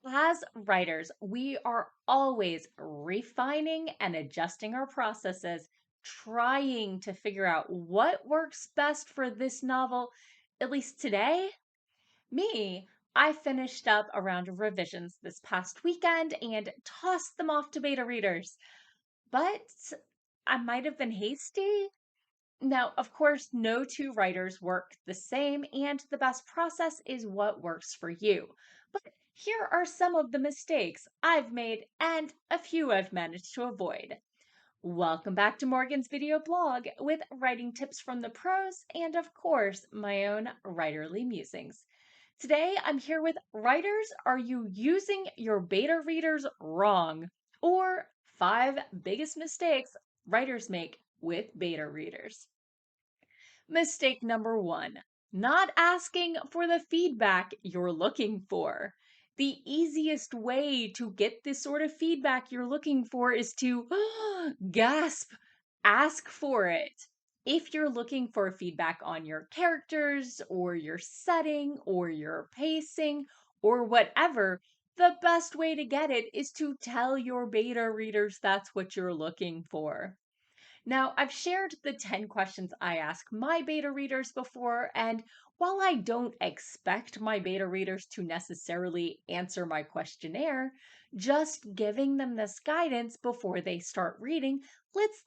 As writers, we are always refining and adjusting our processes, trying to figure out what works best for this novel. At least today, I finished up a round of revisions this past weekend and tossed them off to beta readers. But I might have been hasty. Now, of course, no two writers work the same, and the best process is what works for you. But here are some of the mistakes I've made and a few I've managed to avoid. Welcome back to Morgan's video blog with writing tips from the pros and, of course, my own writerly musings. Today, I'm here with writers. Are you using your beta readers wrong? Or five biggest mistakes writers make with beta readers. Mistake number one, not asking for the feedback you're looking for. The easiest way to get this sort of feedback you're looking for is to gasp, ask for it. If you're looking for feedback on your characters or your setting or your pacing or whatever, the best way to get it is to tell your beta readers that's what you're looking for. Now, I've shared the 10 questions I ask my beta readers before, and while I don't expect my beta readers to necessarily answer my questionnaire, just giving them this guidance before they start reading lets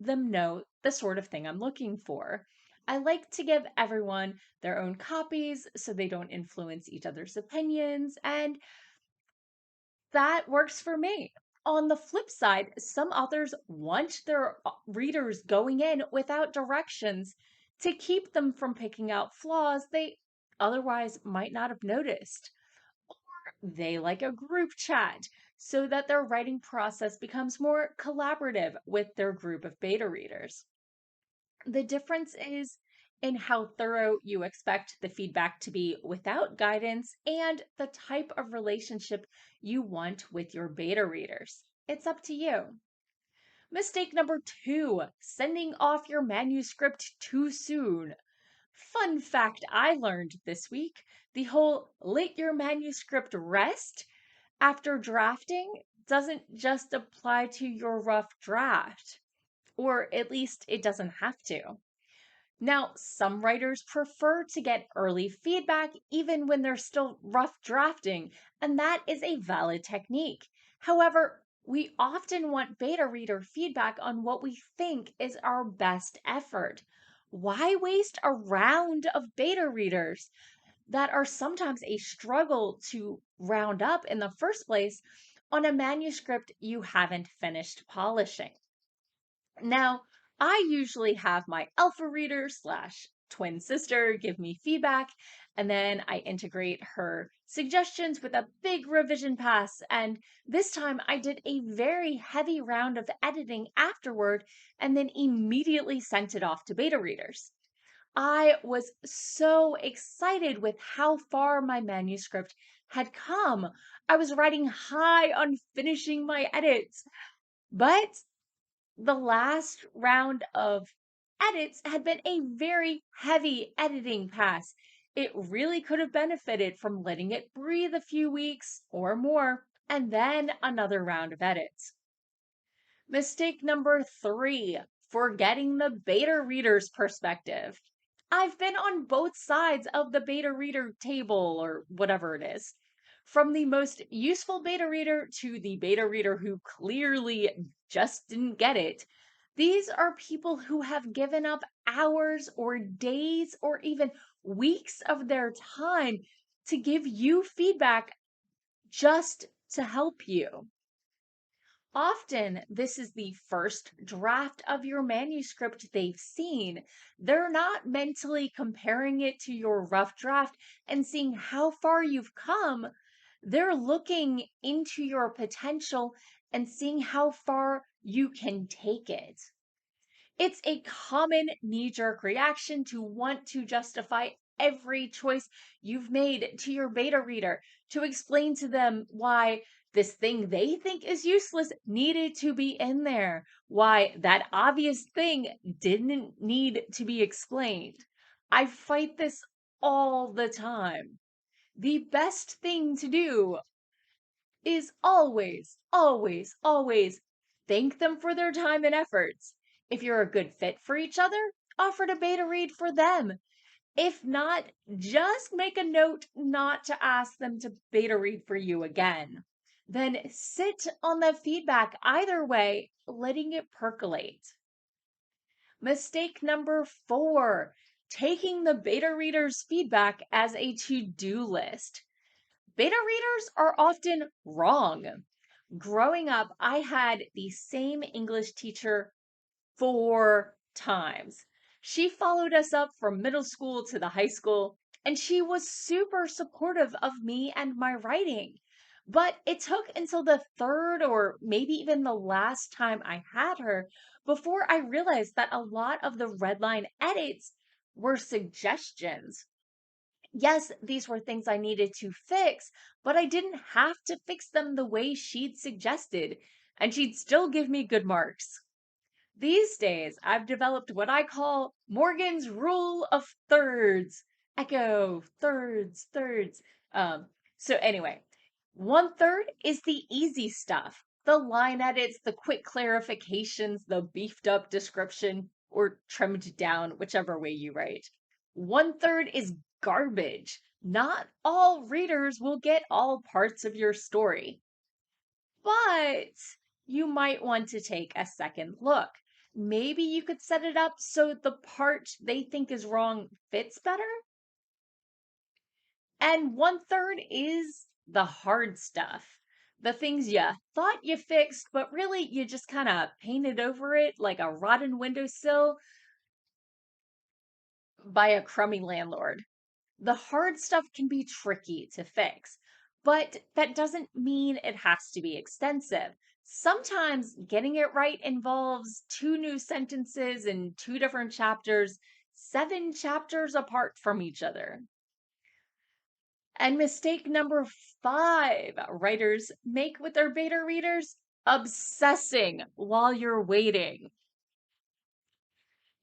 them know the sort of thing I'm looking for. I like to give everyone their own copies so they don't influence each other's opinions, and that works for me. On the flip side, some authors want their readers going in without directions to keep them from picking out flaws they otherwise might not have noticed. They like a group chat so that their writing process becomes more collaborative with their group of beta readers. The difference is in how thorough you expect the feedback to be without guidance and the type of relationship you want with your beta readers. It's up to you. Mistake number two, sending off your manuscript too soon. Fun fact I learned this week, the whole let your manuscript rest after drafting doesn't just apply to your rough draft, or at least it doesn't have to. Now, some writers prefer to get early feedback even when they're still rough drafting, and that is a valid technique. However, we often want beta reader feedback on what we think is our best effort. Why waste a round of beta readers that are sometimes a struggle to round up in the first place on a manuscript you haven't finished polishing? Now, I usually have my alpha reader slash twin sister give me feedback, and then I integrate her suggestions with a big revision pass. And this time I did a very heavy round of editing afterward and then immediately sent it off to beta readers. I was so excited with how far my manuscript had come. I was riding high on finishing my edits. But the last round of edits had been a very heavy editing pass. It really could have benefited from letting it breathe a few weeks or more, and then another round of edits. Mistake number three, forgetting the beta reader's perspective. I've been on both sides of the beta reader table or whatever it is. From the most useful beta reader to the beta reader who clearly just didn't get it. These are people who have given up hours or days or even weeks of their time to give you feedback just to help you. Often, this is the first draft of your manuscript they've seen. They're not mentally comparing it to your rough draft and seeing how far you've come. They're looking into your potential and seeing how far you can take it. It's a common knee jerk reaction to want to justify every choice you've made to your beta reader, to explain to them why this thing they think is useless needed to be in there, why that obvious thing didn't need to be explained. I fight this all the time. The best thing to do is always, always, always thank them for their time and efforts. If you're a good fit for each other, offer to beta read for them. If not, just make a note not to ask them to beta read for you again. Then sit on the feedback either way, letting it percolate. Mistake number 4, taking the beta reader's feedback as a to do list. Beta readers are often wrong. Growing up, I had the same English teacher 4 times. She followed us up from middle school to the high school, and she was super supportive of me and my writing. But it took until the third or maybe even the last time I had her before I realized that a lot of the red line edits were suggestions. Yes, these were things I needed to fix, but I didn't have to fix them the way she'd suggested, and she'd still give me good marks. These days, I've developed what I call Morgan's rule of thirds. Echo, thirds, thirds. So anyway, 1/3 is the easy stuff. The line edits, the quick clarifications, the beefed up description, or trimmed down, whichever way you write. 1/3 is garbage. Not all readers will get all parts of your story, but you might want to take a second look. Maybe you could set it up so the part they think is wrong fits better. And 1/3 is the hard stuff. The things you thought you fixed, but really you just kind of painted over it like a rotten windowsill by a crummy landlord. The hard stuff can be tricky to fix, but that doesn't mean it has to be extensive. Sometimes getting it right involves 2 new sentences in 2 different chapters, 7 chapters apart from each other. And mistake number 5 writers make with their beta readers: obsessing while you're waiting.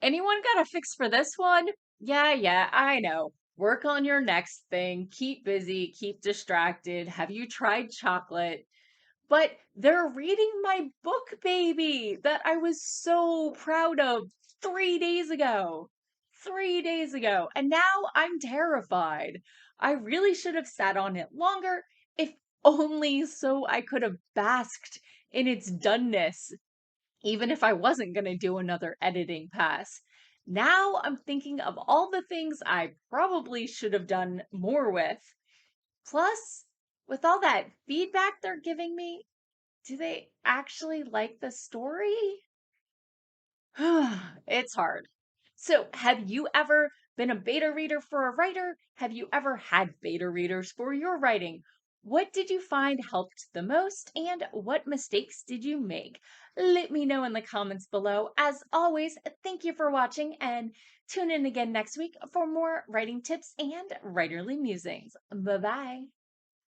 Anyone got a fix for this one? Yeah, I know. Work on your next thing, keep busy, keep distracted. Have you tried chocolate? But they're reading my book, baby, that I was so proud of 3 days ago. 3 days ago. And now I'm terrified. I really should have sat on it longer, if only so I could have basked in its doneness, even if I wasn't going to do another editing pass. Now I'm thinking of all the things I probably should have done more with. Plus, with all that feedback they're giving me, do they actually like the story? It's hard. So, have you ever been a beta reader for a writer? Have you ever had beta readers for your writing? What did you find helped the most, and what mistakes did you make? Let me know in the comments below. As always, thank you for watching, and tune in again next week for more writing tips and writerly musings. Bye bye.